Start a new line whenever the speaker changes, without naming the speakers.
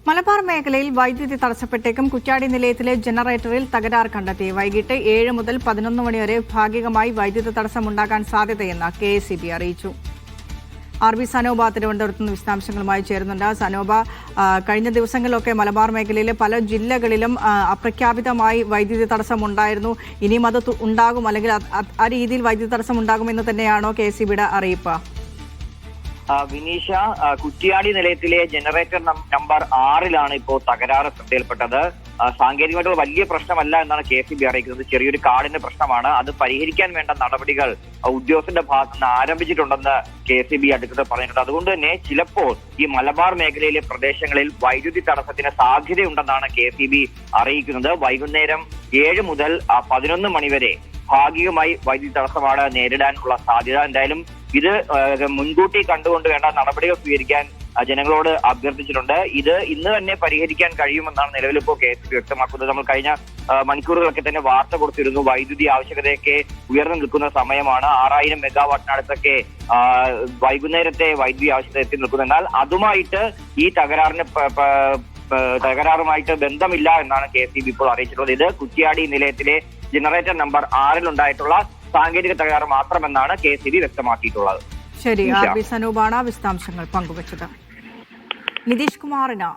മലബാർ മേഖലയിൽ വൈദ്യുതി തടസ്സപ്പെട്ടേക്കും. കുറ്റ്യാടി നിലയത്തിലെ ജനറേറ്ററിൽ തകരാർ കണ്ടെത്തി. വൈകിട്ട് 7 മുതൽ 11 മണി വരെ ഭാഗികമായി വൈദ്യുതി തടസ്സമുണ്ടാകാൻ സാധ്യതയെന്ന് KSEB അറിയിച്ചു. RB സനോബ തിരുവനന്തപുരത്ത് നിന്ന് വിശദാംശങ്ങളുമായി ചേരുന്നുണ്ട്. സനോബ, കഴിഞ്ഞ ദിവസങ്ങളിലൊക്കെ മലബാർ മേഖലയിലെ പല ജില്ലകളിലും അപ്രഖ്യാപിതമായി വൈദ്യുതി തടസ്സമുണ്ടായിരുന്നു. ഇനിയും അത് ഉണ്ടാകും, അല്ലെങ്കിൽ ആ രീതിയിൽ വൈദ്യുതി തടസ്സം ഉണ്ടാകുമെന്ന് തന്നെയാണോ KSEBയുടെ അറിയിപ്പ്?
വിനീഷ, കുറ്റ്യാടി നിലയത്തിലെ ജനറേറ്റർ നമ്പർ 6 ഇപ്പോൾ തകരാറ് ശ്രദ്ധയിൽപ്പെട്ടത്. സാങ്കേതികമായിട്ടുള്ള വലിയ പ്രശ്നമല്ല എന്നാണ് KSEB അറിയിക്കുന്നത്. ചെറിയൊരു കാർഡിന്റെ പ്രശ്നമാണ്. അത് പരിഹരിക്കാൻ വേണ്ട നടപടികൾ ഉദ്യോഗസ്ഥന്റെ ഭാഗത്ത് നിന്ന് ആരംഭിച്ചിട്ടുണ്ടെന്ന് KSEB അധികൃതർ പറഞ്ഞിട്ടുണ്ട്. അതുകൊണ്ട് തന്നെ ചിലപ്പോൾ ഈ മലബാർ മേഖലയിലെ പ്രദേശങ്ങളിൽ വൈദ്യുതി തടസ്സത്തിന് സാധ്യതയുണ്ടെന്നാണ് KSEB അറിയിക്കുന്നത്. വൈകുന്നേരം 7 മുതൽ 11 മണി വരെ ഭാഗികമായി വൈദ്യുതി തടസ്സമാണ് നേരിടാനുള്ള സാധ്യത. എന്തായാലും ഇത് മുൻകൂട്ടി കണ്ടുകൊണ്ട് വേണ്ട നടപടികൾ സ്വീകരിക്കാൻ ജനങ്ങളോട് അഭ്യർത്ഥിച്ചിട്ടുണ്ട്. ഇത് ഇന്ന് തന്നെ പരിഹരിക്കാൻ കഴിയുമെന്നാണ് നിലവിലിപ്പോൾ KSEB വ്യക്തമാക്കുന്നത്. നമ്മൾ കഴിഞ്ഞ മണിക്കൂറുകളൊക്കെ തന്നെ വാർത്ത കൊടുത്തിരുന്നു. വൈദ്യുതി ആവശ്യകതയൊക്കെ ഉയർന്നു നിൽക്കുന്ന സമയമാണ്. 6000 മെഗാവാട്ടിനടുത്തൊക്കെ വൈകുന്നേരത്തെ വൈദ്യുതി ആവശ്യകത എത്തി നിൽക്കുന്നു. എന്നാൽ അതുമായിട്ട് ഈ തകരാറുമായിട്ട് ബന്ധമില്ല എന്നാണ് KSEB ഇപ്പോൾ അറിയിച്ചിട്ടുള്ളത്. ഇത് കുറ്റ്യാടി നിലയത്തിലെ ജനറേറ്റർ നമ്പർ 6 ഉണ്ടായിട്ടുള്ള സാങ്കേതിക തകരാറ് മാത്രമെന്നാണ് KSEB വ്യക്തമാക്കിയിട്ടുള്ളത്.
ശരി, RB സനൂപാണ് വിശദാംശങ്ങൾ പങ്കുവച്ചത്. നിതീഷ് കുമാറിന്